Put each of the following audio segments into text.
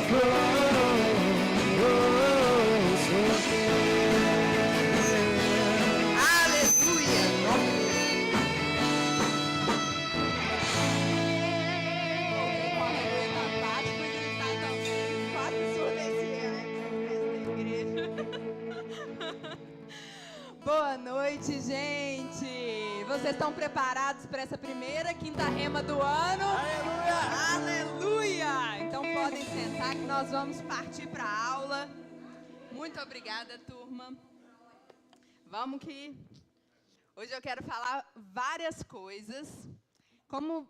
Boa noite, gente! Vocês estão preparados para essa primeira quinta rema do ano? Aleluia! Aleluia! Então podem sentar que nós vamos partir para a aula. Muito obrigada, turma. Vamos que hoje eu quero falar várias coisas. Como,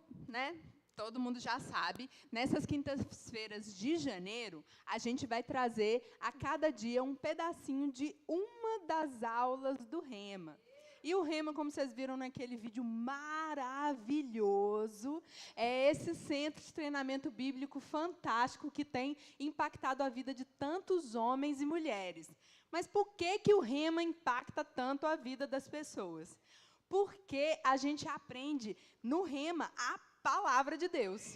todo mundo já sabe, nessas quintas-feiras de janeiro, a gente vai trazer a cada dia um pedacinho de uma das aulas do Rema. E o Rema, como vocês viram naquele vídeo maravilhoso, é esse centro de treinamento bíblico fantástico que tem impactado a vida de tantos homens e mulheres. Mas por que o Rema impacta tanto a vida das pessoas? Porque a gente aprende no Rema a palavra de Deus.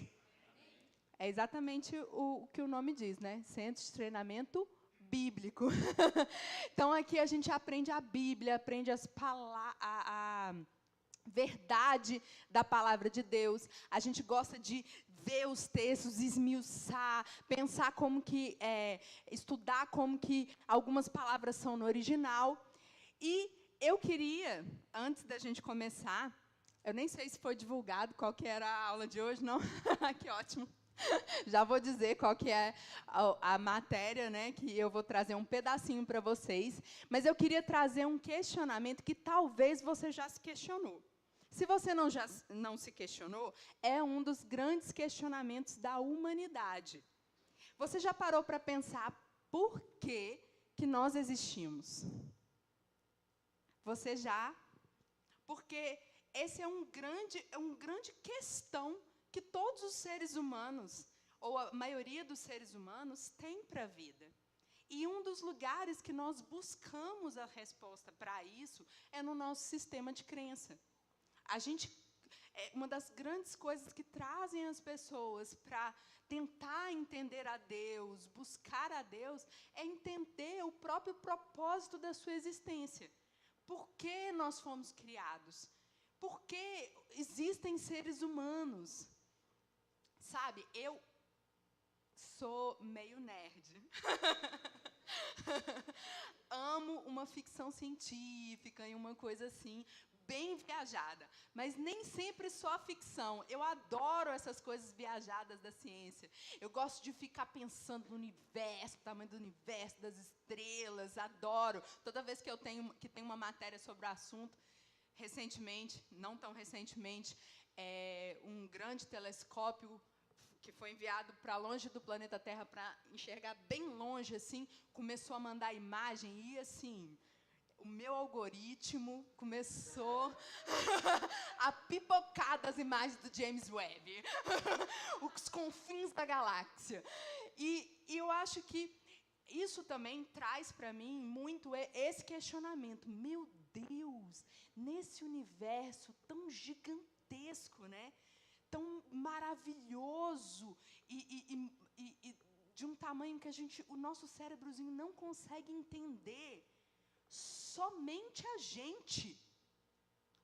É exatamente o que o nome diz, né? Centro de treinamento bíblico. Então, aqui a gente aprende a Bíblia, aprende a verdade da palavra de Deus. A gente gosta de ver os textos, esmiuçar, pensar como que, estudar como que algumas palavras são no original. E eu queria, antes da gente começar, eu nem sei se foi divulgado qual que era a aula de hoje, não? Que ótimo. Já vou dizer qual que é a matéria, que eu vou trazer um pedacinho para vocês. Mas eu queria trazer um questionamento que talvez você já se questionou. Se você não se questionou, é um dos grandes questionamentos da humanidade. Você já parou para pensar por que nós existimos? Você já? Porque esse é uma grande questão que todos os seres humanos, ou a maioria dos seres humanos, tem para a vida. E um dos lugares que nós buscamos a resposta para isso é no nosso sistema de crença. Uma das grandes coisas que trazem as pessoas para tentar entender a Deus, buscar a Deus, é entender o próprio propósito da sua existência. Por que nós fomos criados? Por que existem seres humanos? Sabe, eu sou meio nerd. Amo uma ficção científica e uma coisa assim, bem viajada. Mas nem sempre só ficção. Eu adoro essas coisas viajadas da ciência. Eu gosto de ficar pensando no universo, no tamanho do universo, das estrelas. Adoro. Toda vez que tem uma matéria sobre o assunto, recentemente, não tão recentemente, um grande telescópio que foi enviado para longe do planeta Terra para enxergar bem longe, assim, começou a mandar imagem e, assim, o meu algoritmo começou a pipocar das imagens do James Webb, os confins da galáxia. E eu acho que isso também traz para mim muito esse questionamento. Meu Deus, nesse universo tão gigantesco, tão maravilhoso e de um tamanho que o nosso cérebrozinho não consegue entender, somente a gente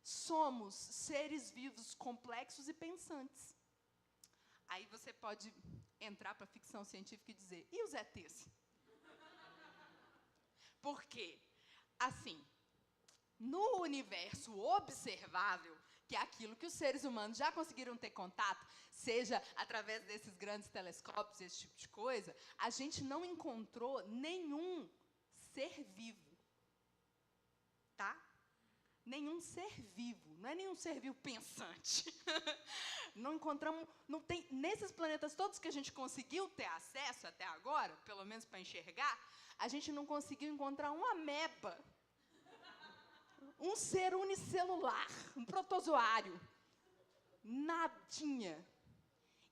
somos seres vivos complexos e pensantes. Aí você pode entrar para a ficção científica e dizer, e os ETs? Por quê? Assim, no universo observável, que é aquilo que os seres humanos já conseguiram ter contato, seja através desses grandes telescópios, esse tipo de coisa, a gente não encontrou nenhum ser vivo. Tá? Nenhum ser vivo, não é nenhum ser vivo pensante. Não encontramos, não tem, nesses planetas todos que a gente conseguiu ter acesso até agora, pelo menos para enxergar, a gente não conseguiu encontrar uma ameba, um ser unicelular, um protozoário, nadinha.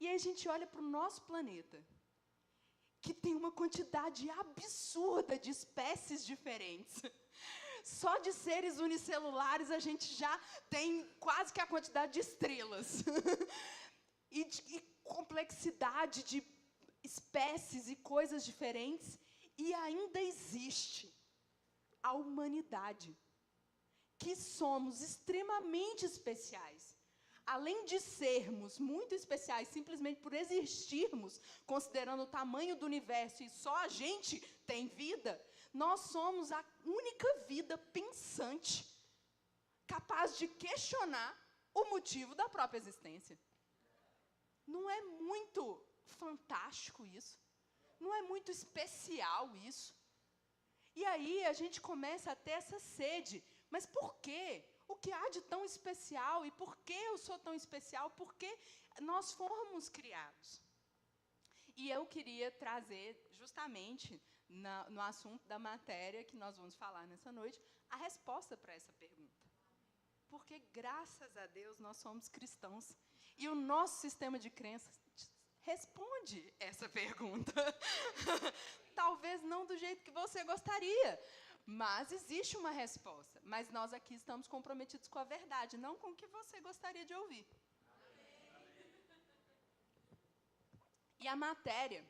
E aí a gente olha para o nosso planeta, que tem uma quantidade absurda de espécies diferentes. Só de seres unicelulares a gente já tem quase que a quantidade de estrelas. E complexidade de espécies e coisas diferentes, e ainda existe a humanidade, que somos extremamente especiais. Além de sermos muito especiais, simplesmente por existirmos, considerando o tamanho do universo e só a gente tem vida, nós somos a única vida pensante, capaz de questionar o motivo da própria existência. Não é muito fantástico isso? Não é muito especial isso? E aí a gente começa a ter essa sede. Mas por quê? O que há de tão especial? E por que eu sou tão especial? Por que nós fomos criados? E eu queria trazer, justamente, no assunto da matéria que nós vamos falar nessa noite, a resposta para essa pergunta. Porque, graças a Deus, nós somos cristãos. E o nosso sistema de crenças responde essa pergunta. Talvez não do jeito que você gostaria, mas existe uma resposta. Mas nós aqui estamos comprometidos com a verdade, não com o que você gostaria de ouvir. E a matéria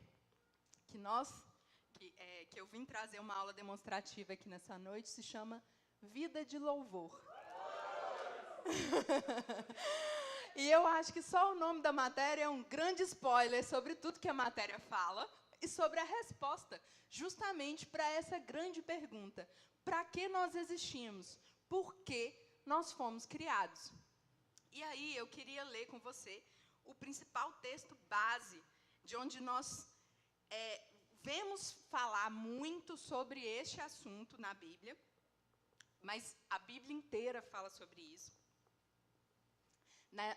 que eu vim trazer uma aula demonstrativa aqui nessa noite se chama Vida de Louvor. E eu acho que só o nome da matéria é um grande spoiler sobre tudo que a matéria fala e sobre a resposta, justamente para essa grande pergunta: para que nós existimos? Por que nós fomos criados? E aí eu queria ler com você o principal texto base, de onde nós vemos falar muito sobre este assunto na Bíblia, mas a Bíblia inteira fala sobre isso.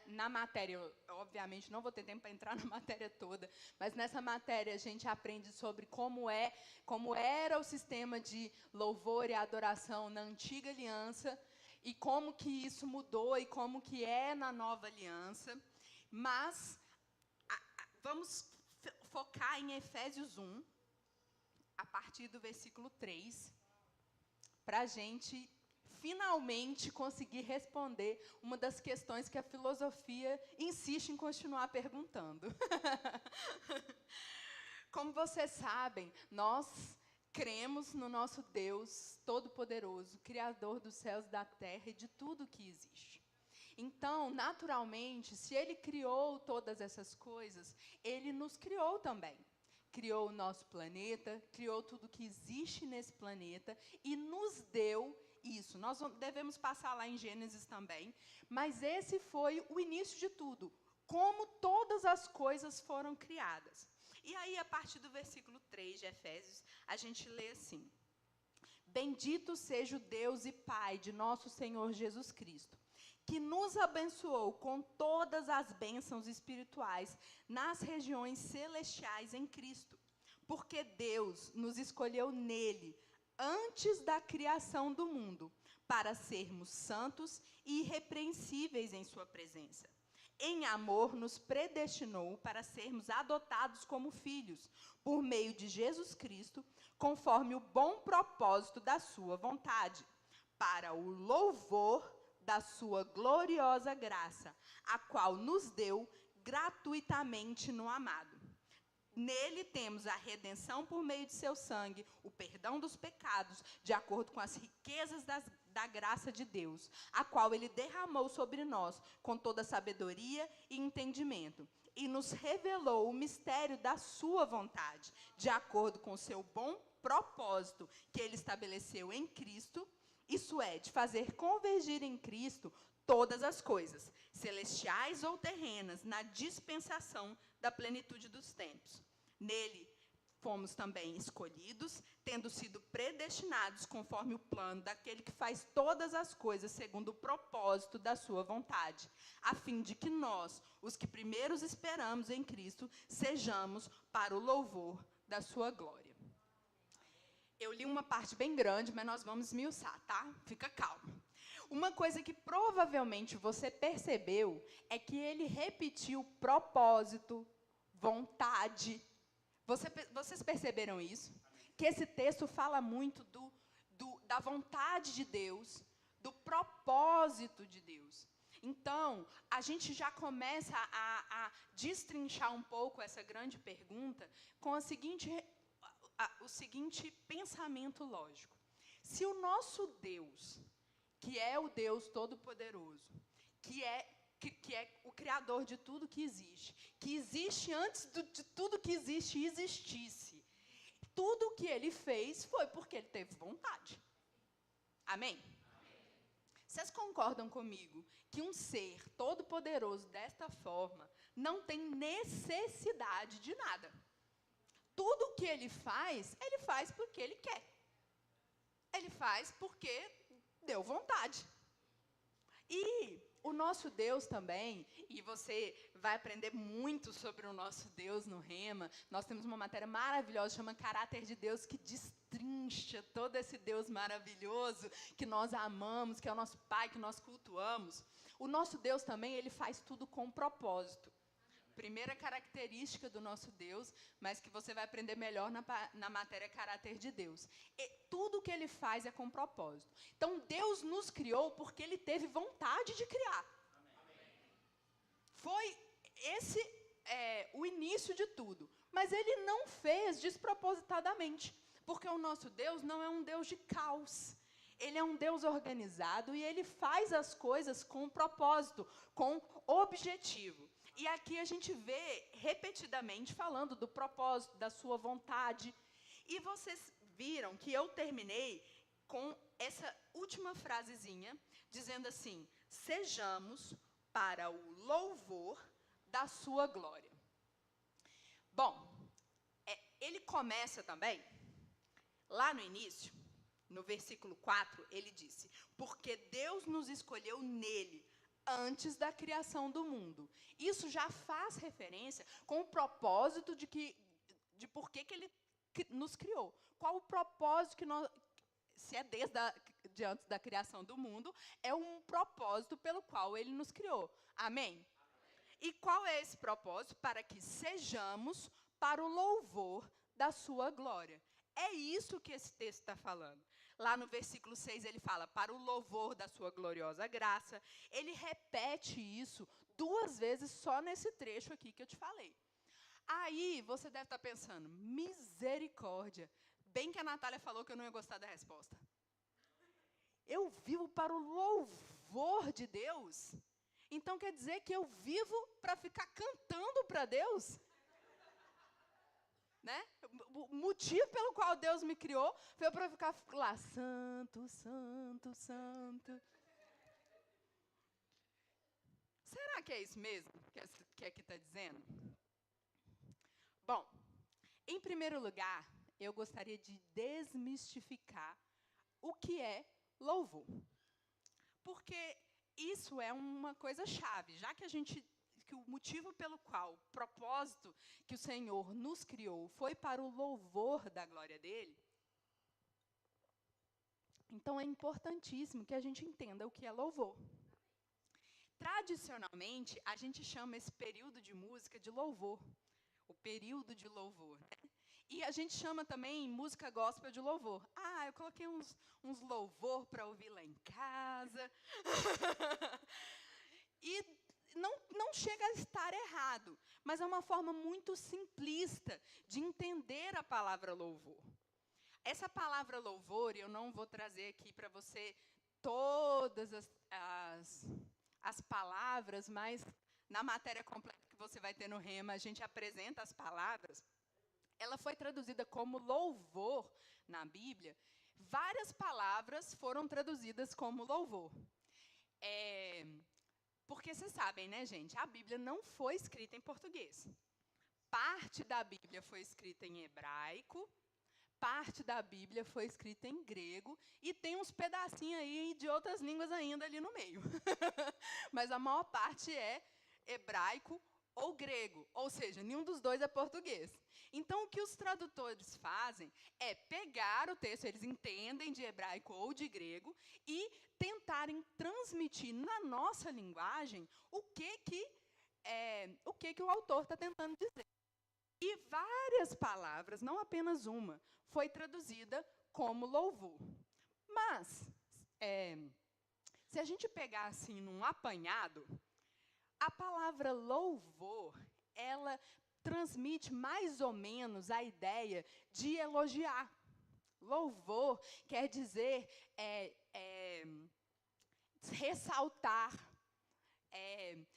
Na matéria, eu, obviamente, não vou ter tempo para entrar na matéria toda, mas nessa matéria a gente aprende sobre como era o sistema de louvor e adoração na antiga aliança, e como que isso mudou, e como que é na nova aliança. Mas vamos focar em Efésios 1, a partir do versículo 3, para a gente finalmente conseguir responder uma das questões que a filosofia insiste em continuar perguntando. Como vocês sabem, nós cremos no nosso Deus Todo-Poderoso, Criador dos céus e da terra e de tudo que existe. Então, naturalmente, se Ele criou todas essas coisas, Ele nos criou também. Criou o nosso planeta, criou tudo que existe nesse planeta e nos deu isso. Nós devemos passar lá em Gênesis também, mas esse foi o início de tudo, como todas as coisas foram criadas. E aí, a partir do versículo 3 de Efésios, a gente lê assim: Bendito seja o Deus e Pai de nosso Senhor Jesus Cristo, que nos abençoou com todas as bênçãos espirituais nas regiões celestiais em Cristo, porque Deus nos escolheu nele, antes da criação do mundo, para sermos santos e irrepreensíveis em sua presença. Em amor, nos predestinou para sermos adotados como filhos, por meio de Jesus Cristo, conforme o bom propósito da sua vontade, para o louvor da sua gloriosa graça, a qual nos deu gratuitamente no amado. Nele temos a redenção por meio de seu sangue, o perdão dos pecados, de acordo com as riquezas da graça de Deus, a qual Ele derramou sobre nós com toda sabedoria e entendimento, e nos revelou o mistério da sua vontade, de acordo com o seu bom propósito que Ele estabeleceu em Cristo, isso é, de fazer convergir em Cristo todas as coisas, celestiais ou terrenas, na dispensação da plenitude dos tempos. Nele fomos também escolhidos, tendo sido predestinados conforme o plano daquele que faz todas as coisas segundo o propósito da sua vontade, a fim de que nós, os que primeiros esperamos em Cristo, sejamos para o louvor da sua glória. Eu li uma parte bem grande, mas nós vamos esmiuçar, tá? Fica calmo. Uma coisa que provavelmente você percebeu é que ele repetiu propósito, vontade. Vocês perceberam isso? Que esse texto fala muito da vontade de Deus, do propósito de Deus. Então, a gente já começa a destrinchar um pouco essa grande pergunta com o seguinte pensamento lógico. Se o nosso Deus, que é o Deus Todo-Poderoso, que é o Criador de tudo que existe antes de tudo que existe existisse, tudo o que Ele fez foi porque Ele teve vontade. Amém? Vocês concordam comigo que um ser todo-poderoso desta forma não tem necessidade de nada? Tudo o que Ele faz porque Ele quer. Ele faz porque deu vontade. E o nosso Deus também, e você vai aprender muito sobre o nosso Deus no Rema. Nós temos uma matéria maravilhosa, chama Caráter de Deus, que destrincha todo esse Deus maravilhoso que nós amamos, que é o nosso Pai, que nós cultuamos. O nosso Deus também, Ele faz tudo com propósito. Primeira característica do nosso Deus, mas que você vai aprender melhor na matéria Caráter de Deus. E tudo que Ele faz é com propósito. Então, Deus nos criou porque Ele teve vontade de criar. Amém. Foi esse o início de tudo. Mas Ele não fez despropositadamente, porque o nosso Deus não é um Deus de caos. Ele é um Deus organizado e Ele faz as coisas com propósito, com objetivo. E aqui a gente vê repetidamente falando do propósito, da sua vontade. E vocês viram que eu terminei com essa última frasezinha, dizendo assim: sejamos para o louvor da sua glória. Bom, ele começa também, lá no início, no versículo 4, ele disse: porque Deus nos escolheu nele, antes da criação do mundo. Isso já faz referência com o propósito de por que Ele nos criou. Qual o propósito que nós... Se é de antes da criação do mundo, é um propósito pelo qual Ele nos criou. Amém? E qual é esse propósito? Para que sejamos para o louvor da sua glória. É isso que esse texto está falando. Lá no versículo 6 ele fala, para o louvor da sua gloriosa graça. Ele repete isso 2 vezes só nesse trecho aqui que eu te falei. Aí você deve estar pensando, misericórdia. Bem que a Natália falou que eu não ia gostar da resposta. Eu vivo para o louvor de Deus? Então quer dizer que eu vivo para ficar cantando para Deus? Né? O motivo pelo qual Deus me criou foi para ficar lá, santo, santo, santo. Será que é isso mesmo que aqui está dizendo? Bom, em primeiro lugar, eu gostaria de desmistificar o que é louvor. Porque isso é uma coisa chave, já que o motivo pelo qual, o propósito que o Senhor nos criou foi para o louvor da glória dEle, então é importantíssimo que a gente entenda o que é louvor. Tradicionalmente, a gente chama esse período de música de louvor, o período de louvor, né? E a gente chama também música gospel de louvor. Ah, eu coloquei uns louvor para ouvir lá em casa. E não chega a estar errado, mas é uma forma muito simplista de entender a palavra louvor. Essa palavra louvor, eu não vou trazer aqui para você todas as palavras, mas na matéria completa que você vai ter no Rema, a gente apresenta as palavras. Ela foi traduzida como louvor na Bíblia. Várias palavras foram traduzidas como louvor. Porque vocês sabem, né, gente? A Bíblia não foi escrita em português. Parte da Bíblia foi escrita em hebraico, parte da Bíblia foi escrita em grego, e tem uns pedacinhos aí de outras línguas ainda ali no meio. Mas a maior parte é hebraico ou grego, ou seja, nenhum dos dois é português. Então, o que os tradutores fazem é pegar o texto, eles entendem de hebraico ou de grego, e tentarem transmitir na nossa linguagem o que o autor está tentando dizer. E várias palavras, não apenas uma, foi traduzida como louvor. Mas, Se a gente pegar assim num apanhado, a palavra louvor, ela transmite mais ou menos a ideia de elogiar. Louvor quer dizer ressaltar.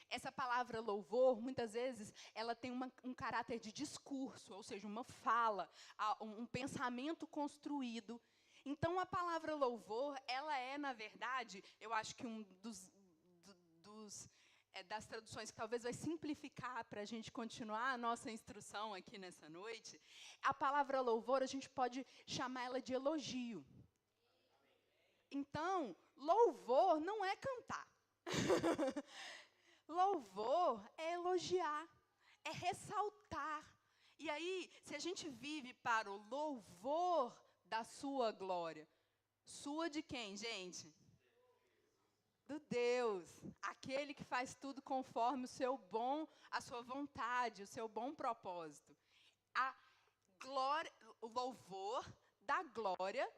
Essa palavra louvor, muitas vezes, ela tem um caráter de discurso, ou seja, uma fala, um pensamento construído. Então, a palavra louvor, ela é, na verdade, eu acho que das traduções que talvez vai simplificar para a gente continuar a nossa instrução aqui nessa noite, a palavra louvor, a gente pode chamar ela de elogio. Então, louvor não é cantar. Louvor é elogiar, é ressaltar. E aí, se a gente vive para o louvor da sua glória, sua de quem, gente? Do Deus, aquele que faz tudo conforme a sua vontade, o seu bom propósito. A glória, o louvor da glória,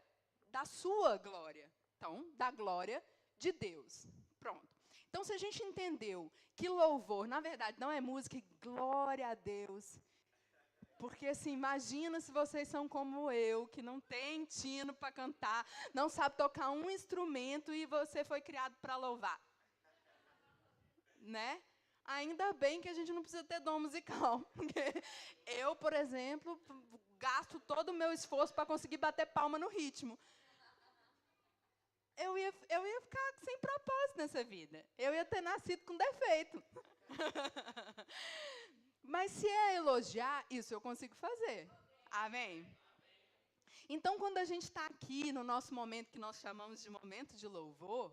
da sua glória. Então, da glória de Deus. Pronto. Então, se a gente entendeu que louvor, na verdade, não é música, glória a Deus. Porque, assim, imagina se vocês são como eu, que não tem tino para cantar, não sabe tocar um instrumento e você foi criado para louvar. Né? Ainda bem que a gente não precisa ter dom musical. Eu, por exemplo, gasto todo o meu esforço para conseguir bater palma no ritmo. Eu ia ficar sem propósito nessa vida. Eu ia ter nascido com defeito. Mas se é elogiar, isso eu consigo fazer. Amém? Então, quando a gente está aqui no nosso momento, que nós chamamos de momento de louvor,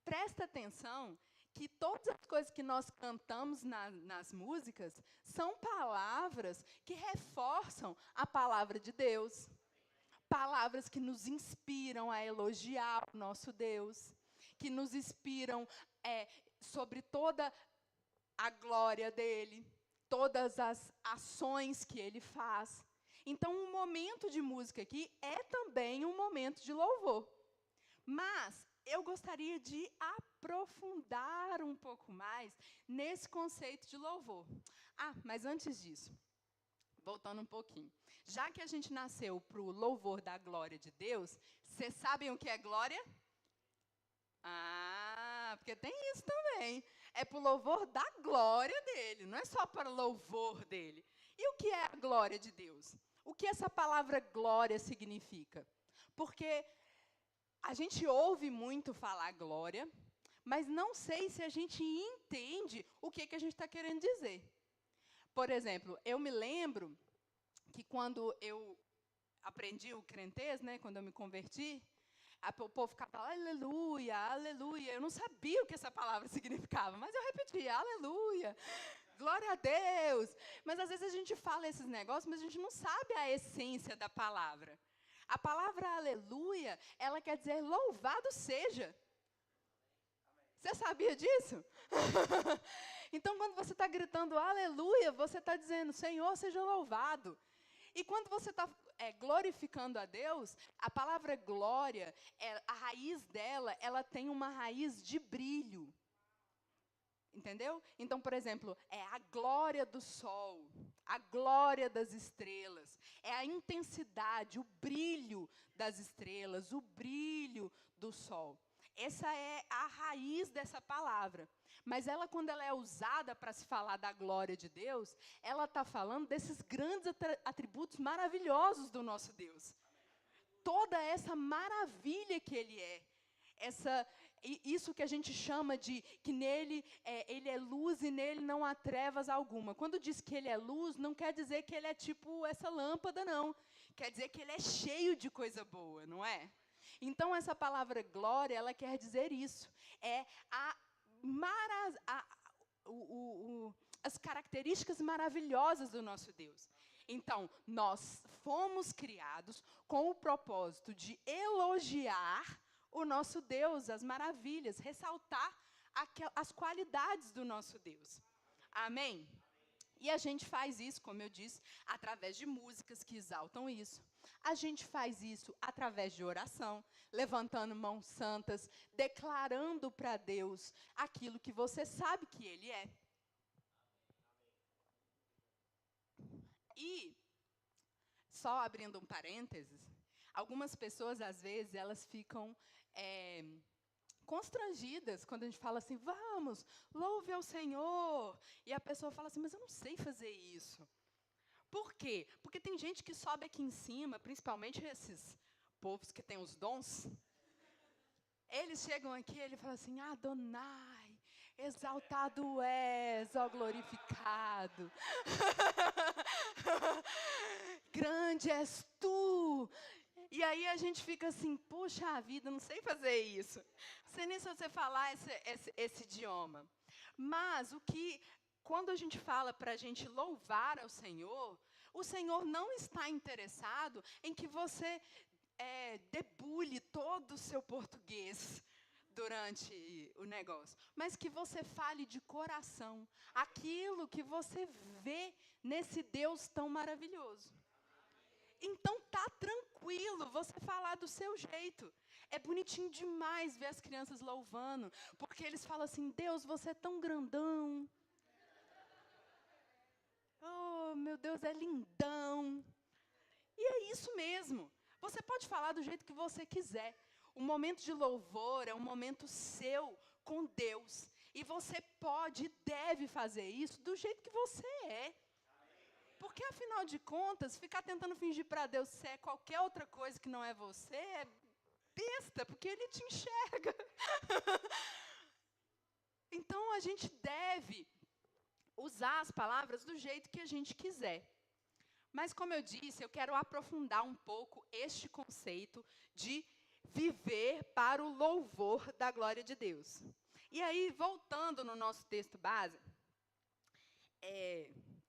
presta atenção que todas as coisas que nós cantamos nas músicas são palavras que reforçam a palavra de Deus. Palavras que nos inspiram a elogiar o nosso Deus, que nos inspiram sobre toda a glória dEle, todas as ações que Ele faz. Então, um momento de música aqui é também um momento de louvor. Mas eu gostaria de aprofundar um pouco mais nesse conceito de louvor. Mas antes disso, voltando um pouquinho. Já que a gente nasceu para o louvor da glória de Deus, vocês sabem o que é glória? Porque tem isso também. É para o louvor da glória dele, não é só para o louvor dele. E o que é a glória de Deus? O que essa palavra glória significa? Porque a gente ouve muito falar glória, mas não sei se a gente entende o que a gente está querendo dizer. Por exemplo, eu me lembro que quando eu aprendi o crentez, né, quando eu me converti, o povo ficava, aleluia, aleluia. Eu não sabia o que essa palavra significava, mas eu repetia, aleluia, glória a Deus. Mas às vezes a gente fala esses negócios, mas a gente não sabe a essência da palavra. A palavra aleluia, ela quer dizer louvado seja. Você sabia disso? Então, quando você está gritando aleluia, você está dizendo, Senhor, seja louvado. E quando você está glorificando a Deus, a palavra glória, a raiz dela, ela tem uma raiz de brilho. Entendeu? Então, por exemplo, é a glória do sol, a glória das estrelas, é a intensidade, o brilho das estrelas, o brilho do sol. Essa é a raiz dessa palavra. Mas ela, quando ela é usada para se falar da glória de Deus, ela está falando desses grandes atributos maravilhosos do nosso Deus. Toda essa maravilha que Ele é. Isso que a gente chama de que nele Ele é luz e nele não há trevas alguma. Quando diz que Ele é luz, não quer dizer que Ele é tipo essa lâmpada, não. Quer dizer que Ele é cheio de coisa boa, não é? Então, essa palavra glória, ela quer dizer isso. É as características maravilhosas do nosso Deus. Então, nós fomos criados com o propósito de elogiar o nosso Deus, as maravilhas, ressaltar as qualidades do nosso Deus. Amém? E a gente faz isso, como eu disse, através de músicas que exaltam isso, A gente faz isso através de oração, levantando mãos santas, declarando para Deus aquilo que você sabe que Ele é. E, só abrindo um parênteses, algumas pessoas, às vezes, elas ficam constrangidas quando a gente fala assim, vamos, louve ao Senhor. E a pessoa fala assim, mas eu não sei fazer isso. Por quê? Porque tem gente que sobe aqui em cima, principalmente esses povos que têm os dons. Eles chegam aqui e ele fala assim, Adonai, exaltado és, ó glorificado. Grande és tu. E aí a gente fica assim, poxa vida, não sei fazer isso. Não sei nem se você falar esse idioma. Mas quando a gente fala para a gente louvar ao Senhor, o Senhor não está interessado em que você debulhe todo o seu português durante o negócio, mas que você fale de coração, aquilo que você vê nesse Deus tão maravilhoso. Então, tá tranquilo você falar do seu jeito. É bonitinho demais ver as crianças louvando, porque eles falam assim, Deus, você é tão grandão. Oh, meu Deus, é lindão. E é isso mesmo. Você pode falar do jeito que você quiser. O momento de louvor é um momento seu com Deus. E você pode e deve fazer isso do jeito que você é. Porque, afinal de contas, ficar tentando fingir para Deus ser qualquer outra coisa que não é você é besta, porque Ele te enxerga. Então, a gente deve usar as palavras do jeito que a gente quiser. Mas, como eu disse, eu quero aprofundar um pouco este conceito de viver para o louvor da glória de Deus. E aí, voltando no nosso texto base,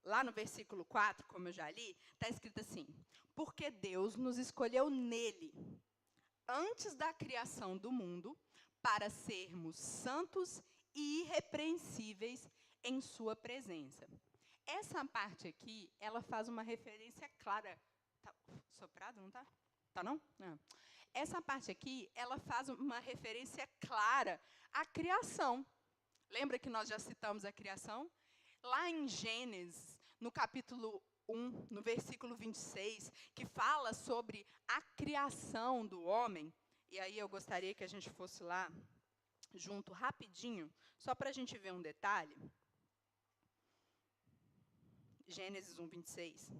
lá no versículo 4, como eu já li, está escrito assim, porque Deus nos escolheu nele, antes da criação do mundo, para sermos santos e irrepreensíveis em sua presença. Essa parte aqui, ela faz uma referência clara. Tá soprado, não tá? Tá não? Não. Essa parte aqui, ela faz uma referência clara à criação. Lembra que nós já citamos a criação? Lá em Gênesis, no capítulo 1, no versículo 26, que fala sobre a criação do homem, e aí eu gostaria que a gente fosse lá junto rapidinho, só para a gente ver um detalhe. Gênesis 1, 26,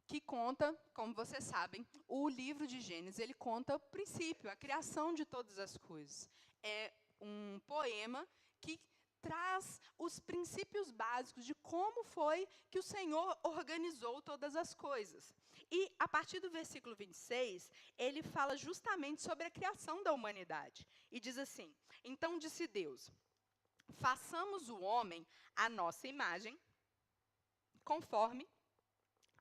que conta, como vocês sabem, o livro de Gênesis, ele conta o princípio, a criação de todas as coisas. É um poema que traz os princípios básicos de como foi que o Senhor organizou todas as coisas. E, a partir do versículo 26, ele fala justamente sobre a criação da humanidade. E diz assim, então disse Deus, façamos o homem à nossa imagem, conforme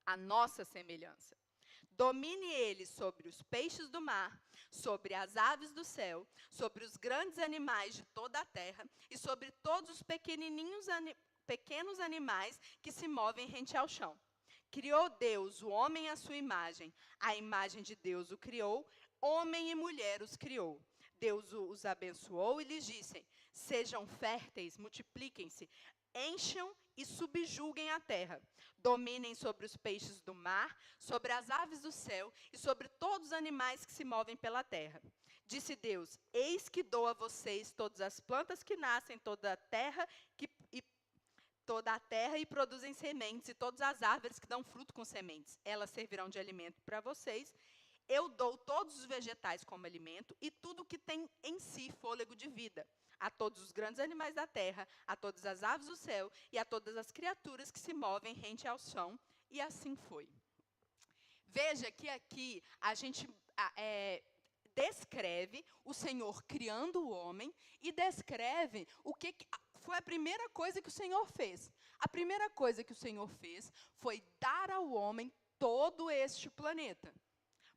a nossa semelhança. Domine ele sobre os peixes do mar, sobre as aves do céu, sobre os grandes animais de toda a terra e sobre todos os pequenos animais que se movem rente ao chão. Criou Deus o homem à sua imagem, a imagem de Deus o criou, homem e mulher os criou. Deus os abençoou e lhes disse, sejam férteis, multipliquem-se, encham e subjuguem a terra. Dominem sobre os peixes do mar, sobre as aves do céu e sobre todos os animais que se movem pela terra. Disse Deus, eis que dou a vocês todas as plantas que nascem, toda a terra e produzem sementes, e todas as árvores que dão fruto com sementes. Elas servirão de alimento para vocês. Eu dou todos os vegetais como alimento e tudo que tem em si fôlego de vida. A todos os grandes animais da terra, a todas as aves do céu e a todas as criaturas que se movem rente ao chão. E assim foi. Veja que aqui a gente descreve o Senhor criando o homem e descreve o que foi a primeira coisa que o Senhor fez. A primeira coisa que o Senhor fez foi dar ao homem todo este planeta.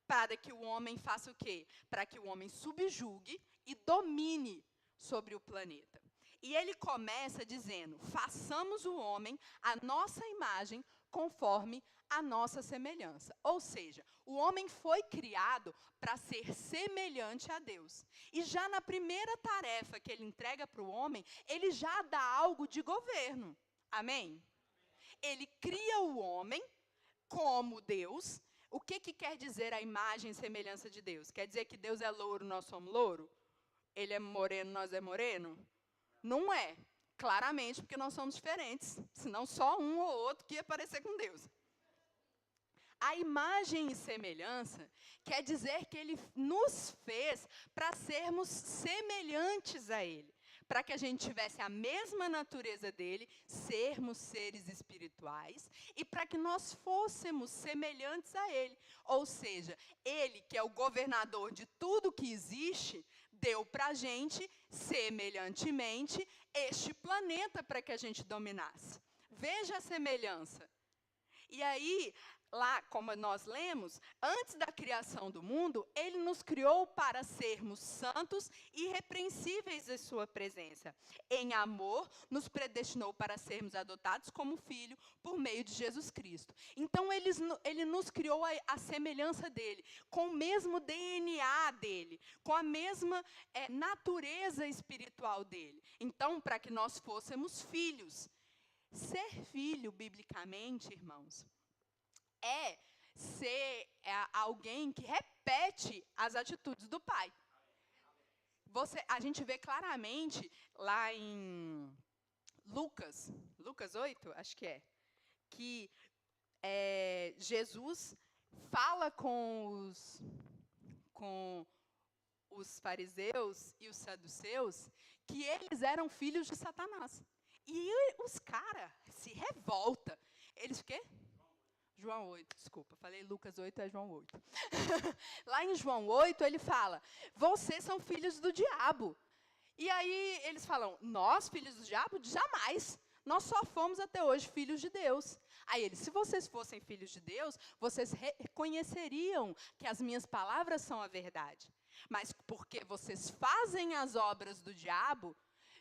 Para que o homem faça o quê? Para que o homem subjugue e domine sobre o planeta. E ele começa dizendo, façamos o homem à nossa imagem, conforme a nossa semelhança. Ou seja, o homem foi criado para ser semelhante a Deus. E já na primeira tarefa que ele entrega para o homem, ele já dá algo de governo. Amém? Ele cria o homem como Deus. O que quer dizer a imagem e semelhança de Deus? Quer dizer que Deus é louro, nós somos louro? Ele é moreno, nós é moreno? Não é. Claramente, porque nós somos diferentes. Senão só um ou outro que ia parecer com Deus. A imagem e semelhança quer dizer que Ele nos fez para sermos semelhantes a Ele. Para que a gente tivesse a mesma natureza dEle, sermos seres espirituais, e para que nós fôssemos semelhantes a Ele. Ou seja, Ele, que é o governador de tudo que existe, deu para a gente, semelhantemente, este planeta para que a gente dominasse. Veja a semelhança. E aí, lá, como nós lemos, antes da criação do mundo, Ele nos criou para sermos santos e irrepreensíveis em sua presença. Em amor, nos predestinou para sermos adotados como filho por meio de Jesus Cristo. Então, Ele nos criou a semelhança dEle, com o mesmo DNA dEle, com a mesma natureza espiritual dEle. Então, para que nós fôssemos filhos. Ser filho, biblicamente, irmãos, é ser alguém que repete as atitudes do pai. A gente vê claramente lá em Lucas 8, acho que que Jesus fala com os fariseus e os saduceus que eles eram filhos de Satanás. E os caras se revoltam. Eles o quê? João 8, desculpa, falei Lucas 8, é João 8. Lá em João 8, ele fala, vocês são filhos do diabo. E aí eles falam, nós, filhos do diabo? Jamais. Nós só fomos até hoje filhos de Deus. Aí eles, se vocês fossem filhos de Deus, vocês reconheceriam que as minhas palavras são a verdade. Mas porque vocês fazem as obras do diabo,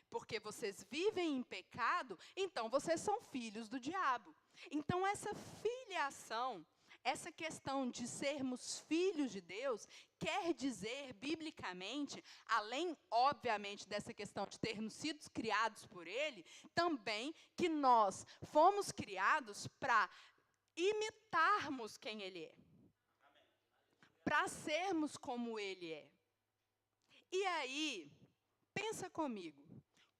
porque vocês vivem em pecado, então vocês são filhos do diabo. Então, essa filiação, essa questão de sermos filhos de Deus, quer dizer, biblicamente, além, obviamente, dessa questão de termos sido criados por Ele, também que nós fomos criados para imitarmos quem Ele é. Para sermos como Ele é. E aí, pensa comigo,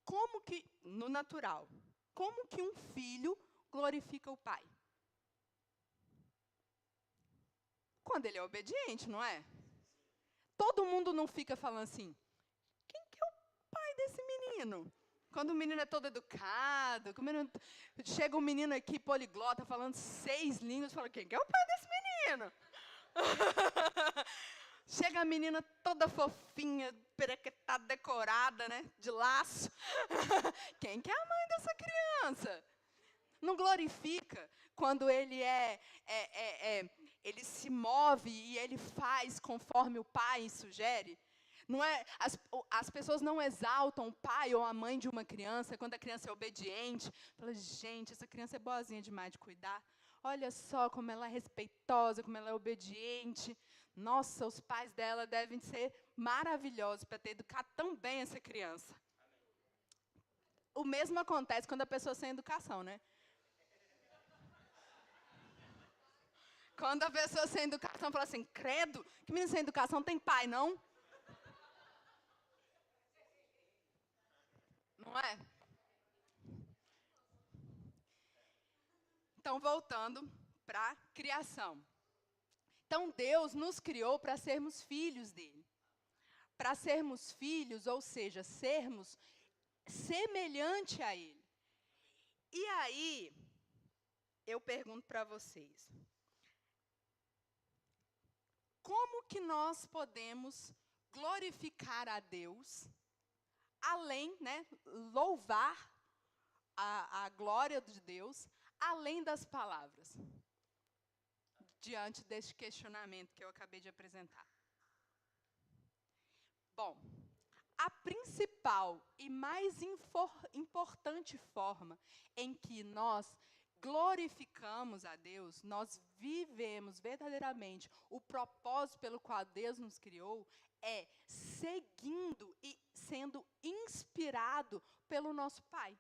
como que, no natural, como que um filho glorifica o pai? Quando ele é obediente, não é? Todo mundo não fica falando assim, quem que é o pai desse menino? Quando o menino é todo educado, chega um menino aqui poliglota, falando 6 línguas, fala, quem que é o pai desse menino? Chega a menina toda fofinha, perequetada, decorada, né, de laço. Quem que é a mãe dessa criança? Não glorifica quando ele ele se move e ele faz conforme o pai sugere? Não é, as pessoas não exaltam o pai ou a mãe de uma criança quando a criança é obediente. Fala, gente, essa criança é boazinha demais de cuidar. Olha só como ela é respeitosa, como ela é obediente. Nossa, os pais dela devem ser maravilhosos para ter educado tão bem essa criança. O mesmo acontece quando a pessoa é sem educação, né? Quando a pessoa sem educação fala assim, credo, que menino sem educação tem pai, não? Não é? Então, voltando para a criação. Então, Deus nos criou para sermos filhos dele. Para sermos filhos, ou seja, sermos semelhante a ele. E aí, eu pergunto para vocês, como que nós podemos glorificar a Deus, além, né, louvar a glória de Deus, além das palavras? Diante deste questionamento que eu acabei de apresentar. Bom, a principal e mais importante forma em que nós glorificamos a Deus, nós vivemos verdadeiramente o propósito pelo qual Deus nos criou, é seguindo e sendo inspirado pelo nosso Pai.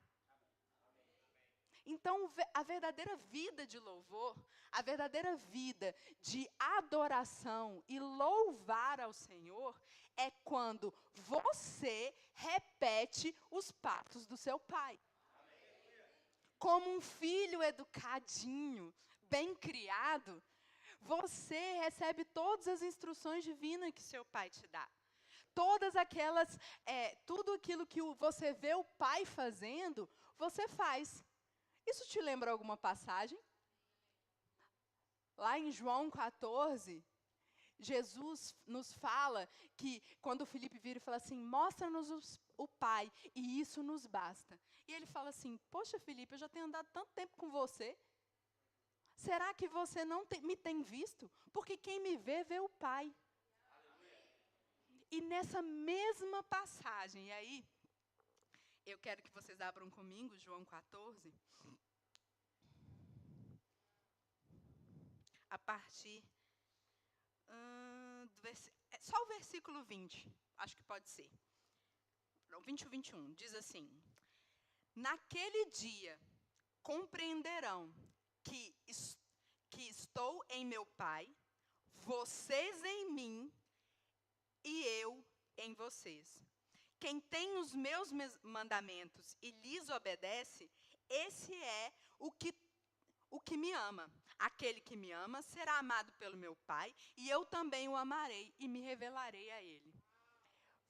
Então, a verdadeira vida de louvor, a verdadeira vida de adoração e louvar ao Senhor é quando você repete os passos do seu pai. Como um filho educadinho, bem criado, você recebe todas as instruções divinas que seu pai te dá. Todas aquelas, tudo aquilo que você vê o pai fazendo, você faz. Isso te lembra alguma passagem? Lá em João 14, Jesus nos fala que, quando Filipe vira e fala assim, mostra-nos o Pai, e isso nos basta. E ele fala assim, poxa Filipe, eu já tenho andado tanto tempo com você, será que você não me tem visto? Porque quem me vê, vê o Pai. E nessa mesma passagem, e aí, eu quero que vocês abram comigo, João 14, a partir só o versículo 20, acho que pode ser. 20 e 21, diz assim, naquele dia compreenderão que estou em meu Pai, vocês em mim e eu em vocês. Quem tem os meus mandamentos e lhes obedece, esse é o que me ama. Aquele que me ama será amado pelo meu Pai, e eu também o amarei e me revelarei a ele.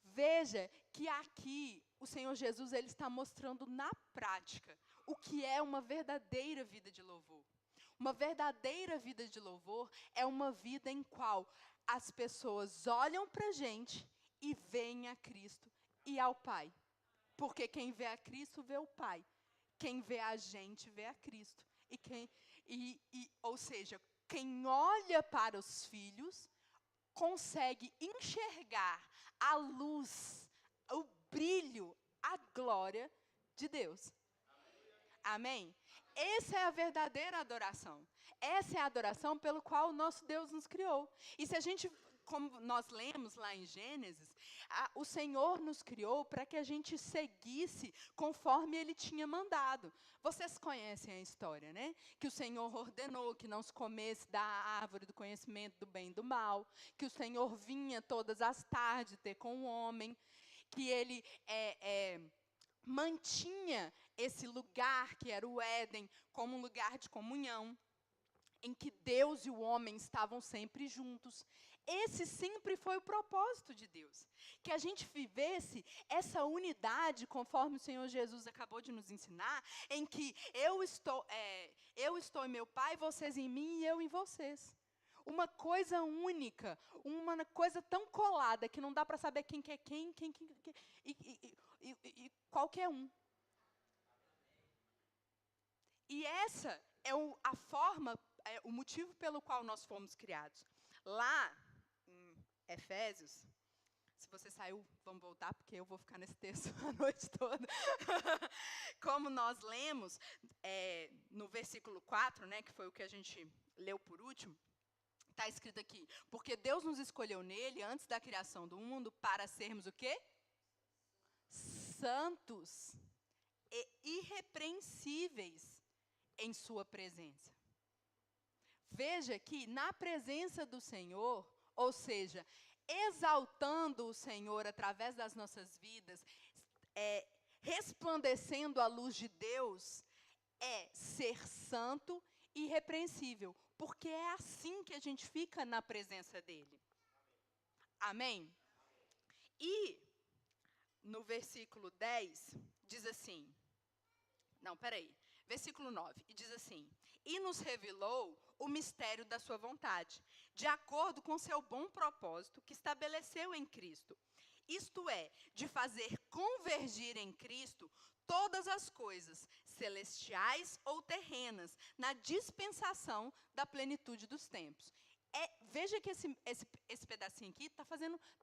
Veja que aqui o Senhor Jesus ele está mostrando na prática o que é uma verdadeira vida de louvor. Uma verdadeira vida de louvor é uma vida em qual as pessoas olham para a gente e veem a Cristo e ao Pai. Porque quem vê a Cristo vê o Pai. Quem vê a gente vê a Cristo. Ou seja, quem olha para os filhos consegue enxergar a luz, o brilho, a glória de Deus. Amém? Essa é a verdadeira adoração. Essa é a adoração pelo qual o nosso Deus nos criou. E se a gente, como nós lemos lá em Gênesis, o Senhor nos criou para que a gente seguisse conforme Ele tinha mandado. Vocês conhecem a história, né? Que o Senhor ordenou que não se comesse da árvore do conhecimento do bem e do mal, que o Senhor vinha todas as tardes ter com o homem, que Ele mantinha esse lugar, que era o Éden, como um lugar de comunhão, em que Deus e o homem estavam sempre juntos. Esse sempre foi o propósito de Deus. Que a gente vivesse essa unidade, conforme o Senhor Jesus acabou de nos ensinar, em que eu estou em meu Pai, vocês em mim e eu em vocês. Uma coisa única, uma coisa tão colada que não dá para saber quem que é quem e qualquer um. E essa é a forma, o motivo pelo qual nós fomos criados. Lá em Efésios, se você saiu, vamos voltar, porque eu vou ficar nesse texto a noite toda. Como nós lemos no versículo 4, né, que foi o que a gente leu por último, está escrito aqui, porque Deus nos escolheu nele, antes da criação do mundo, para sermos o quê? Santos e irrepreensíveis em sua presença. Veja que na presença do Senhor, ou seja, exaltando o Senhor através das nossas vidas, resplandecendo a luz de Deus, é ser santo e irrepreensível, porque é assim que a gente fica na presença dEle. Amém? E no versículo 10, diz assim, versículo 9, e diz assim, e nos revelou o mistério da sua vontade, de acordo com seu bom propósito que estabeleceu em Cristo. Isto é, de fazer convergir em Cristo todas as coisas, celestiais ou terrenas, na dispensação da plenitude dos tempos. Veja que esse pedacinho aqui está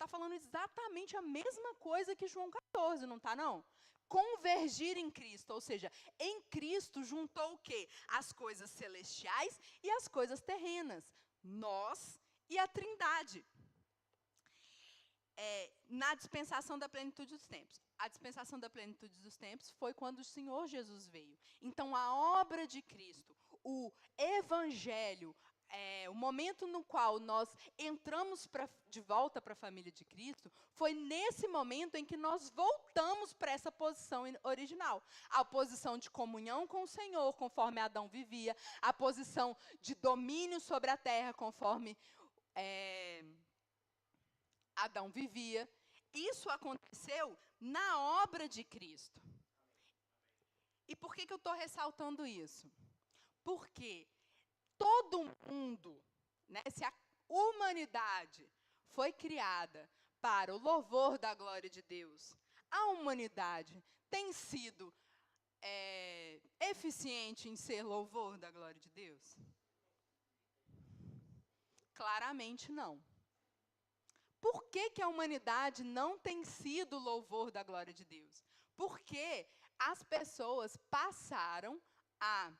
falando exatamente a mesma coisa que João 14, não está não? convergir em Cristo, ou seja, em Cristo juntou o quê? As coisas celestiais e as coisas terrenas, nós e a Trindade. Na dispensação da plenitude dos tempos. A dispensação da plenitude dos tempos foi quando o Senhor Jesus veio. Então, a obra de Cristo, o Evangelho, o momento no qual nós entramos de volta para a família de Cristo, foi nesse momento em que nós voltamos para essa posição original. A posição de comunhão com o Senhor, conforme Adão vivia, a posição de domínio sobre a terra, conforme Adão vivia. Isso aconteceu na obra de Cristo. E por que eu estou ressaltando isso? Porque todo mundo, né, se a humanidade foi criada para o louvor da glória de Deus, a humanidade tem sido eficiente em ser louvor da glória de Deus? Claramente não. Por que a humanidade não tem sido louvor da glória de Deus? Porque as pessoas passaram a,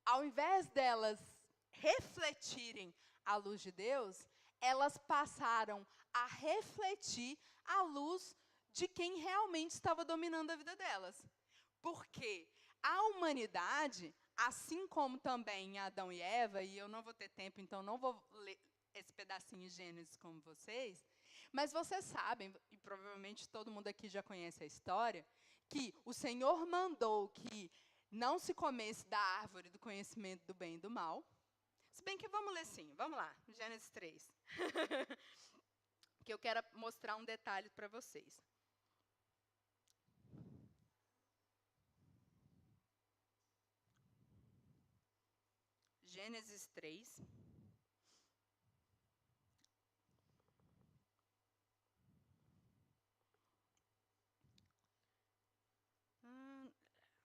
ao invés delas refletirem a luz de Deus, elas passaram a refletir a luz de quem realmente estava dominando a vida delas. Porque a humanidade, assim como também Adão e Eva, e eu não vou ter tempo, então não vou ler esse pedacinho de Gênesis como vocês, mas vocês sabem, e provavelmente todo mundo aqui já conhece a história, que o Senhor mandou que não se comesse da árvore do conhecimento do bem e do mal. Se bem que vamos ler sim, vamos lá, Gênesis 3. Que eu quero mostrar um detalhe para vocês. Gênesis 3.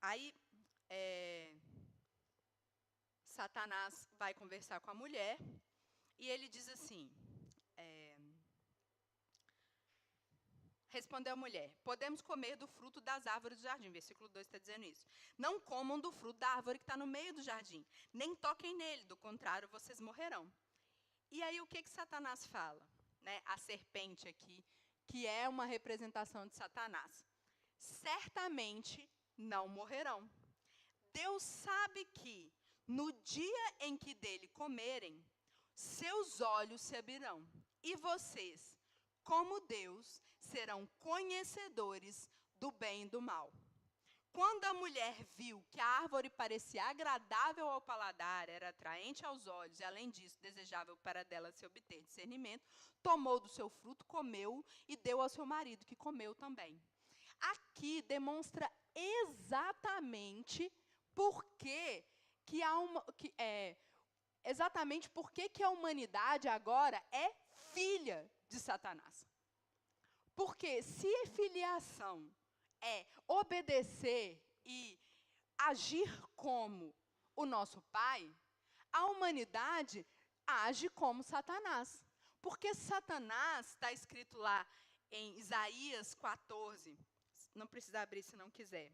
Aí, Satanás vai conversar com a mulher e ele diz assim, respondeu a mulher, podemos comer do fruto das árvores do jardim. Versículo 2 está dizendo isso. Não comam do fruto da árvore que está no meio do jardim, nem toquem nele, do contrário, vocês morrerão. E aí, o que Satanás fala? Né? A serpente aqui, que é uma representação de Satanás. Certamente não morrerão. Deus sabe que, no dia em que dele comerem, seus olhos se abrirão, e vocês, como Deus, serão conhecedores do bem e do mal. Quando a mulher viu que a árvore parecia agradável ao paladar, era atraente aos olhos, e além disso, desejável para dela se obter discernimento, tomou do seu fruto, comeu e deu ao seu marido, que comeu também. Aqui demonstra exatamente por que exatamente por que a humanidade agora é filha de Satanás. Porque se filiação é obedecer e agir como o nosso pai, a humanidade age como Satanás. Porque Satanás, está escrito lá em Isaías 14, não precisa abrir se não quiser.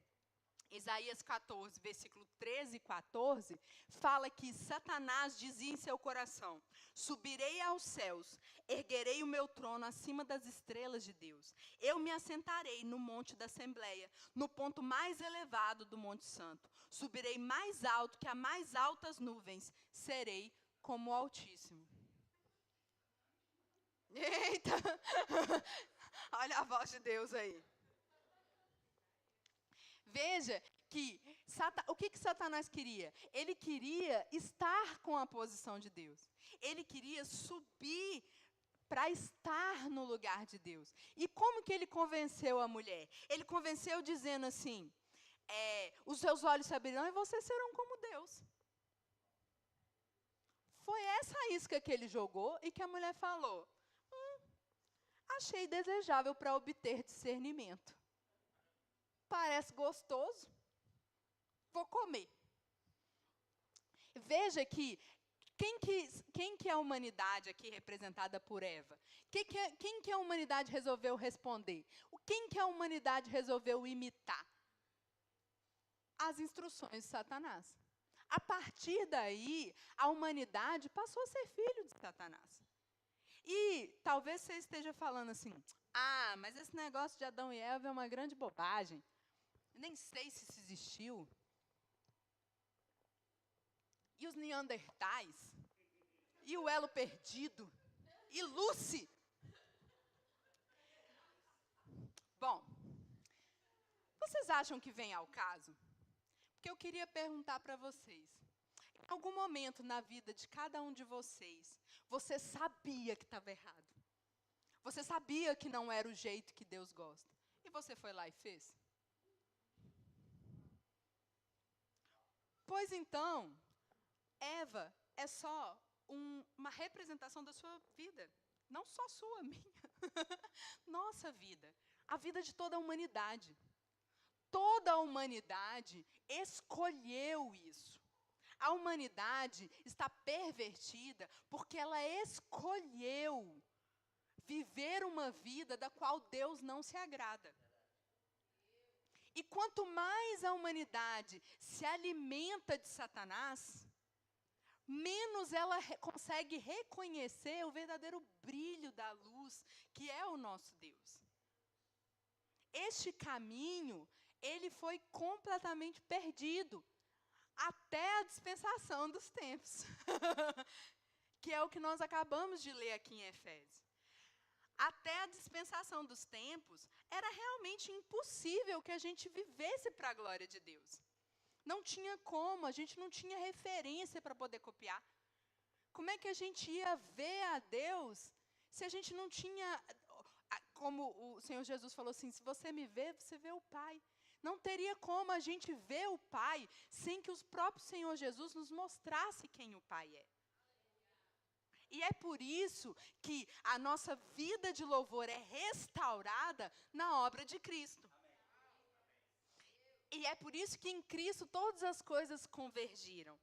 Isaías 14, versículo 13 e 14, fala que Satanás dizia em seu coração, subirei aos céus, erguerei o meu trono acima das estrelas de Deus. Eu me assentarei no monte da Assembleia, no ponto mais elevado do Monte Santo. Subirei mais alto que as mais altas nuvens, serei como o Altíssimo. Eita! Olha a voz de Deus aí. Veja que o que Satanás queria? Ele queria estar com a posição de Deus. Ele queria subir para estar no lugar de Deus. E como que ele convenceu a mulher? Ele convenceu dizendo assim, os seus olhos se abrirão e vocês serão como Deus. Foi essa isca que ele jogou e que a mulher falou, achei desejável para obter discernimento. Parece gostoso, vou comer. Veja que Quem que é a humanidade aqui representada por Eva? Quem que a humanidade resolveu responder? Quem que a humanidade resolveu imitar? As instruções de Satanás. A partir daí, a humanidade passou a ser filho de Satanás. E talvez você esteja falando assim, mas esse negócio de Adão e Eva é uma grande bobagem. Nem sei se isso existiu. E os Neandertais? E o elo perdido? E Lucy? Bom, vocês acham que vem ao caso? Porque eu queria perguntar para vocês. Em algum momento na vida de cada um de vocês, você sabia que estava errado? Você sabia que não era o jeito que Deus gosta? E você foi lá e fez? Pois então, Eva é só uma representação da sua vida. Não só sua, minha. Nossa vida. A vida de toda a humanidade. Toda a humanidade escolheu isso. A humanidade está pervertida porque ela escolheu viver uma vida da qual Deus não se agrada. E quanto mais a humanidade se alimenta de Satanás, menos ela consegue reconhecer o verdadeiro brilho da luz, que é o nosso Deus. Este caminho, ele foi completamente perdido, até a dispensação dos tempos, que é o que nós acabamos de ler aqui em Efésios. Até a dispensação dos tempos, era realmente impossível que a gente vivesse para a glória de Deus. Não tinha como, a gente não tinha referência para poder copiar. Como é que a gente ia ver a Deus se a gente não tinha, como o Senhor Jesus falou assim, se você me vê, você vê o Pai. Não teria como a gente ver o Pai sem que o próprio Senhor Jesus nos mostrasse quem o Pai é. E é por isso que a nossa vida de louvor é restaurada na obra de Cristo. E é por isso que em Cristo todas as coisas convergiram.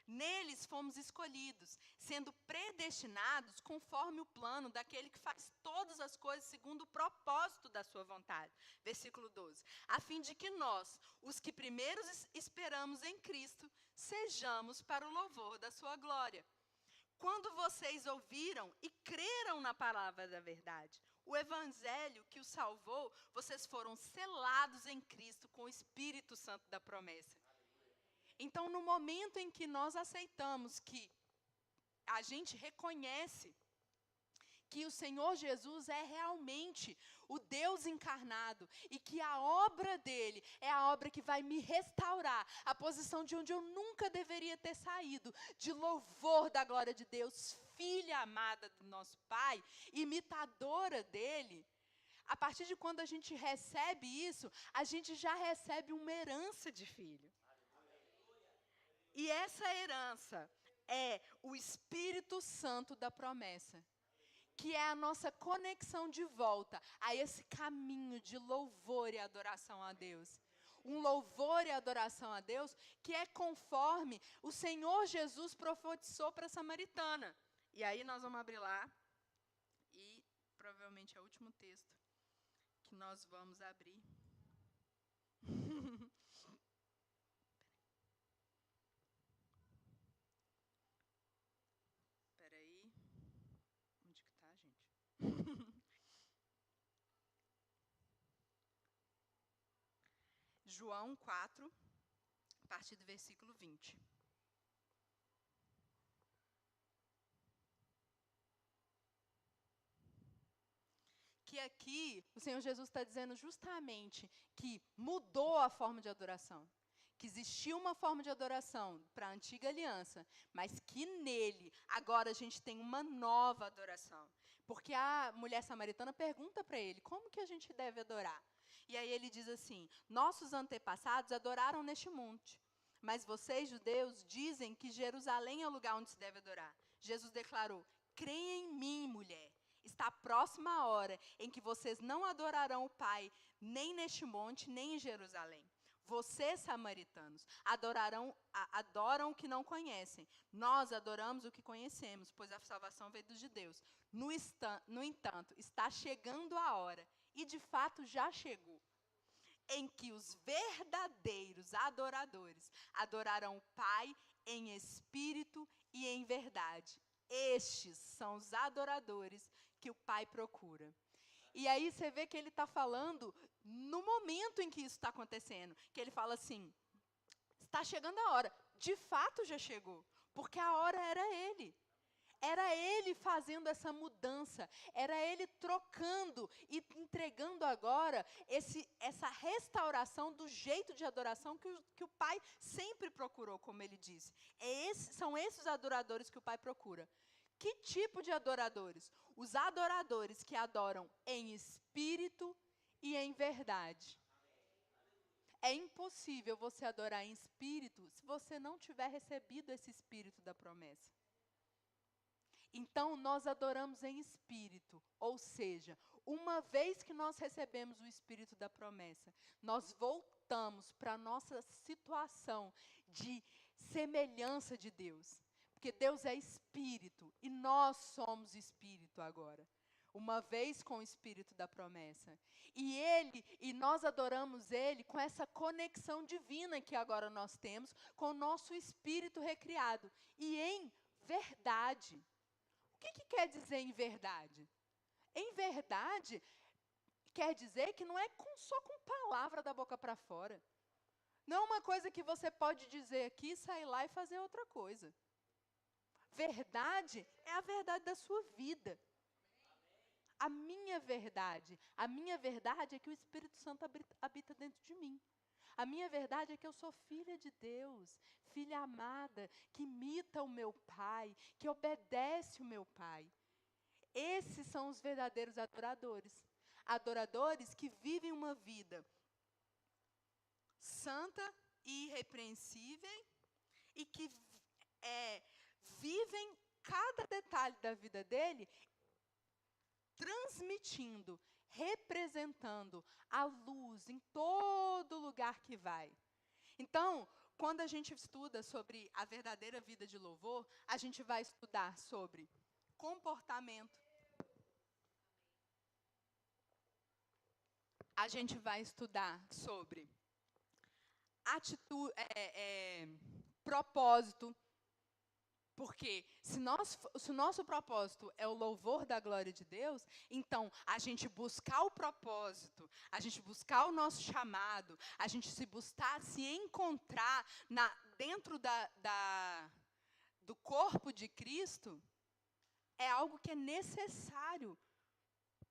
Neles fomos escolhidos, sendo predestinados conforme o plano daquele que faz todas as coisas segundo o propósito da sua vontade. Versículo 12. A fim de que nós, os que primeiros esperamos em Cristo, sejamos para o louvor da sua glória. Quando vocês ouviram e creram na palavra da verdade, o evangelho que os salvou, vocês foram selados em Cristo com o Espírito Santo da promessa. Então, no momento em que nós aceitamos que a gente reconhece que o Senhor Jesus é realmente o Deus encarnado e que a obra dele é a obra que vai me restaurar a posição de onde eu nunca deveria ter saído, de louvor da glória de Deus, filha amada do nosso Pai, imitadora dele. A partir de quando a gente recebe isso, a gente já recebe uma herança de filho. E essa herança é o Espírito Santo da promessa, que é a nossa conexão de volta a esse caminho de louvor e adoração a Deus. Um louvor e adoração a Deus que é conforme o Senhor Jesus profetizou para a samaritana. E aí nós vamos abrir lá, e provavelmente é o último texto que nós vamos abrir. João 4, a partir do versículo 20. Que aqui o Senhor Jesus está dizendo justamente que mudou a forma de adoração. Que existia uma forma de adoração para a antiga aliança, mas que nele agora a gente tem uma nova adoração. Porque a mulher samaritana pergunta para ele, como que a gente deve adorar? E aí ele diz assim, nossos antepassados adoraram neste monte, mas vocês, judeus, dizem que Jerusalém é o lugar onde se deve adorar. Jesus declarou, creia em mim, mulher, está próxima a hora em que vocês não adorarão o Pai, nem neste monte, nem em Jerusalém. Vocês, samaritanos, adoram o que não conhecem. Nós adoramos o que conhecemos, pois a salvação veio dos judeus. No entanto, está chegando a hora, e de fato já chegou, em que os verdadeiros adoradores adorarão o Pai em espírito e em verdade. Estes são os adoradores que o Pai procura. E aí você vê que ele está falando no momento em que isso está acontecendo. Que ele fala assim, está chegando a hora. De fato já chegou, porque a hora era ele. Era ele fazendo essa mudança, era ele trocando e entregando agora essa restauração do jeito de adoração que o Pai sempre procurou, como ele disse. São esses adoradores que o Pai procura. Que tipo de adoradores? Os adoradores que adoram em espírito e em verdade. É impossível você adorar em espírito se você não tiver recebido esse espírito da promessa. Então, nós adoramos em espírito, ou seja, uma vez que nós recebemos o espírito da promessa, nós voltamos para a nossa situação de semelhança de Deus. Porque Deus é espírito e nós somos espírito agora. Uma vez com o espírito da promessa. E nós adoramos ele com essa conexão divina que agora nós temos com o nosso espírito recriado. E em verdade. O que quer dizer em verdade? Em verdade, quer dizer que não é só com palavra da boca para fora. Não é uma coisa que você pode dizer aqui, sair lá e fazer outra coisa. Verdade é a verdade da sua vida. A minha verdade é que o Espírito Santo habita dentro de mim. A minha verdade é que eu sou filha de Deus, filha amada, que imita o meu Pai, que obedece o meu Pai. Esses são os verdadeiros adoradores. Adoradores que vivem uma vida santa e irrepreensível e que vivem cada detalhe da vida dele transmitindo, representando a luz em todo lugar que vai. Então, quando a gente estuda sobre a verdadeira vida de louvor, a gente vai estudar sobre comportamento. A gente vai estudar sobre atitude, propósito. Porque se o nosso propósito é o louvor da glória de Deus, então a gente buscar o propósito, a gente buscar o nosso chamado, a gente se encontrar dentro do corpo de Cristo, é algo que é necessário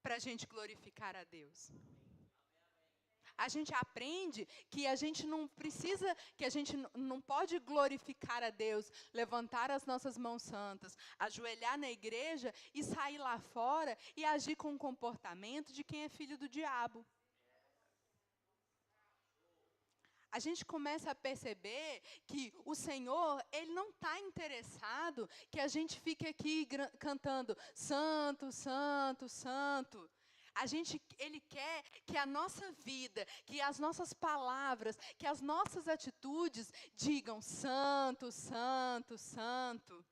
para a gente glorificar a Deus. A gente aprende que a gente não precisa, que a gente não pode glorificar a Deus, levantar as nossas mãos santas, ajoelhar na igreja e sair lá fora e agir com o comportamento de quem é filho do diabo. A gente começa a perceber que o Senhor, Ele não está interessado que a gente fique aqui cantando Santo, Santo, Santo. Ele quer que a nossa vida, que as nossas palavras, que as nossas atitudes digam Santo, Santo, Santo.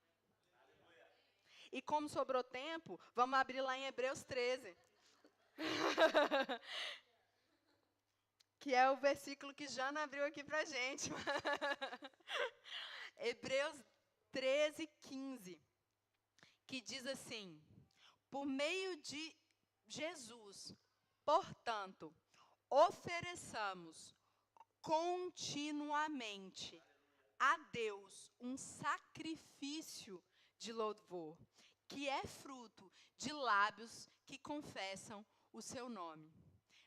E como sobrou tempo, vamos abrir lá em Hebreus 13. Que é o versículo que Jana abriu aqui para a gente. Hebreus 13, 15. Que diz assim, por meio de Jesus, portanto, ofereçamos continuamente a Deus um sacrifício de louvor, que é fruto de lábios que confessam o seu nome.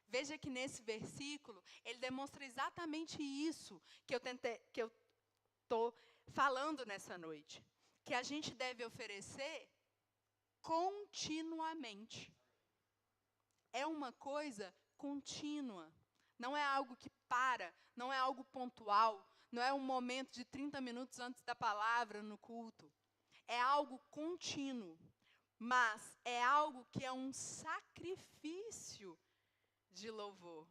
Veja que nesse versículo, ele demonstra exatamente isso que eu estou falando nessa noite. Que a gente deve oferecer continuamente. É uma coisa contínua. Não é algo que para, não é algo pontual, não é um momento de 30 minutos antes da palavra no culto. É algo contínuo, mas é algo que é um sacrifício de louvor.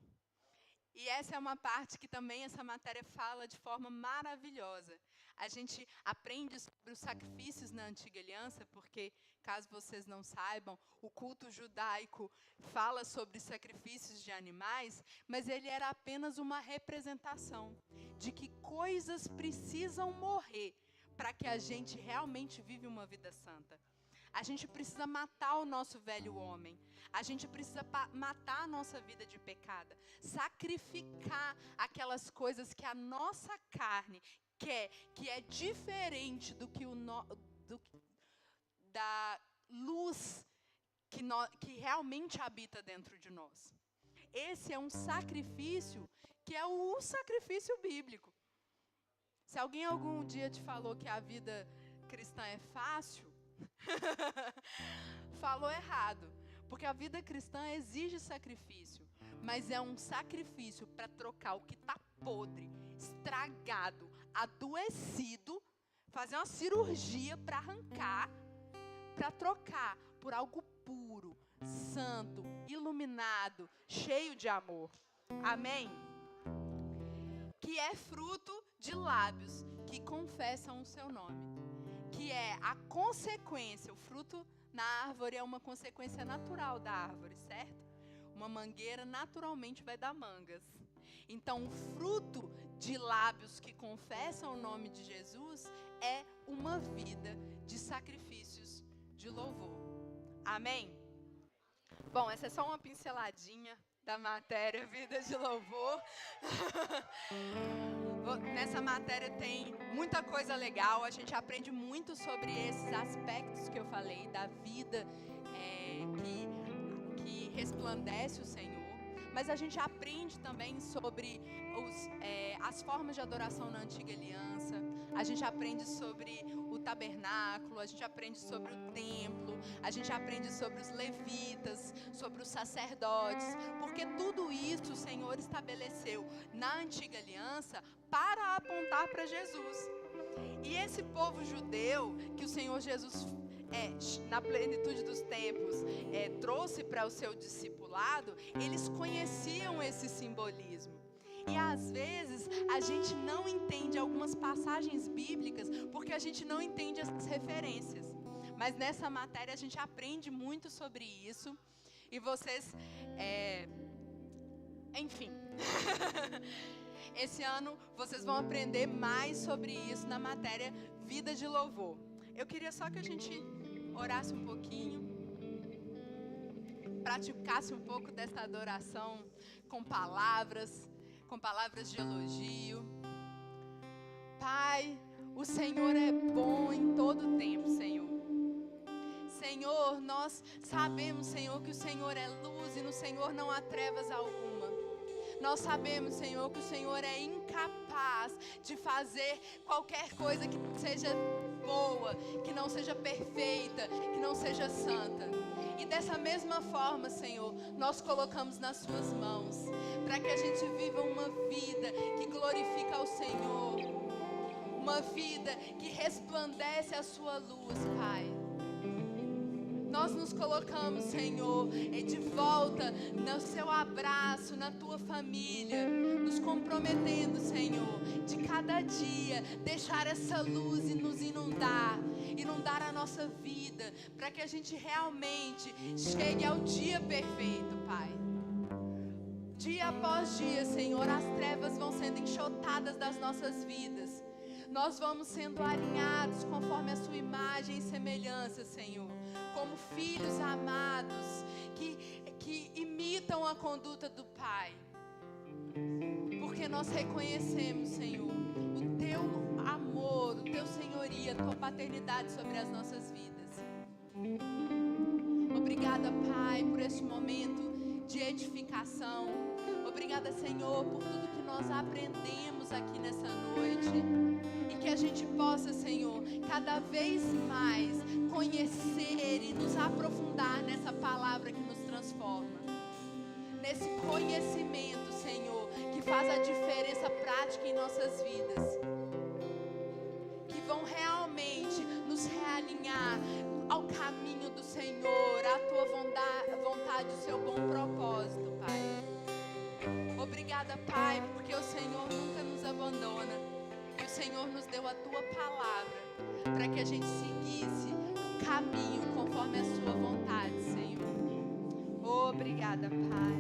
E essa é uma parte que também essa matéria fala de forma maravilhosa. A gente aprende sobre os sacrifícios na Antiga Aliança, porque, caso vocês não saibam, o culto judaico fala sobre sacrifícios de animais, mas ele era apenas uma representação de que coisas precisam morrer para que a gente realmente vive uma vida santa. A gente precisa matar o nosso velho homem. A gente precisa matar a nossa vida de pecado. Sacrificar aquelas coisas que a nossa carne quer, que é diferente do que da luz que realmente habita dentro de nós. Esse é um sacrifício que é o sacrifício bíblico. Se alguém algum dia te falou que a vida cristã é fácil, falou errado, porque a vida cristã exige sacrifício, mas é um sacrifício para trocar o que está podre, estragado, adoecido, fazer uma cirurgia para arrancar, para trocar por algo puro, santo, iluminado, cheio de amor. Amém? Que é fruto de lábios que confessam o seu nome. Que é a consequência, o fruto na árvore é uma consequência natural da árvore, certo? Uma mangueira naturalmente vai dar mangas. Então, o fruto de lábios que confessam o nome de Jesus é uma vida de sacrifícios de louvor. Amém? Bom, essa é só uma pinceladinha da matéria Vida de Louvor. Nessa matéria tem muita coisa legal, a gente aprende muito sobre esses aspectos que eu falei, da vida que resplandece o Senhor. Mas a gente aprende também sobre as formas de adoração na Antiga Aliança, a gente aprende sobre o tabernáculo, a gente aprende sobre o templo, a gente aprende sobre os levitas, sobre os sacerdotes, porque tudo isso o Senhor estabeleceu na Antiga Aliança para apontar para Jesus. E esse povo judeu que o Senhor Jesus, na plenitude dos tempos, trouxe para o seu discipulado, eles conheciam esse simbolismo. E às vezes a gente não entende algumas passagens bíblicas porque a gente não entende essas referências. Mas nessa matéria a gente aprende muito sobre isso. E vocês, enfim, esse ano vocês vão aprender mais sobre isso na matéria Vida de Louvor. Eu queria só que a gente orasse um pouquinho, praticasse um pouco dessa adoração com palavras de elogio. Pai, o Senhor é bom em todo tempo, Senhor. Senhor, nós sabemos, Senhor, que o Senhor é luz e no Senhor não há trevas alguma. Nós sabemos, Senhor, que o Senhor é incapaz de fazer qualquer coisa que seja boa, que não seja perfeita, que não seja santa. E dessa mesma forma, Senhor, nós colocamos nas Suas mãos, para que a gente viva uma vida que glorifica ao Senhor, uma vida que resplandece a Sua luz, Pai. Nós nos colocamos, Senhor, de volta no Seu abraço, na Tua família, nos comprometendo, Senhor, de cada dia deixar essa luz e nos inundar a nossa vida, para que a gente realmente chegue ao dia perfeito, Pai. Dia após dia, Senhor, as trevas vão sendo enxotadas das nossas vidas. Nós vamos sendo alinhados conforme a Sua imagem e semelhança, Senhor, como filhos amados que imitam a conduta do Pai. Porque nós reconhecemos, Senhor, o Teu amor, o Teu senhoria, a Tua paternidade sobre as nossas vidas. Obrigada, Pai, por este momento de edificação. Obrigada, Senhor, por tudo que nós aprendemos aqui nessa noite. E que a gente possa, Senhor, cada vez mais conhecer e nos aprofundar nessa palavra que nos transforma. Nesse conhecimento, Senhor, que faz a diferença prática em nossas vidas. Que vão realmente nos realinhar ao caminho do Senhor, à Tua vontade, o Seu bom propósito, Pai. Obrigada, Obrigada, Pai, porque o Senhor nunca nos abandona. E o Senhor nos deu a Tua palavra para que a gente seguisse o caminho conforme a Sua vontade, Senhor. Obrigada, Pai.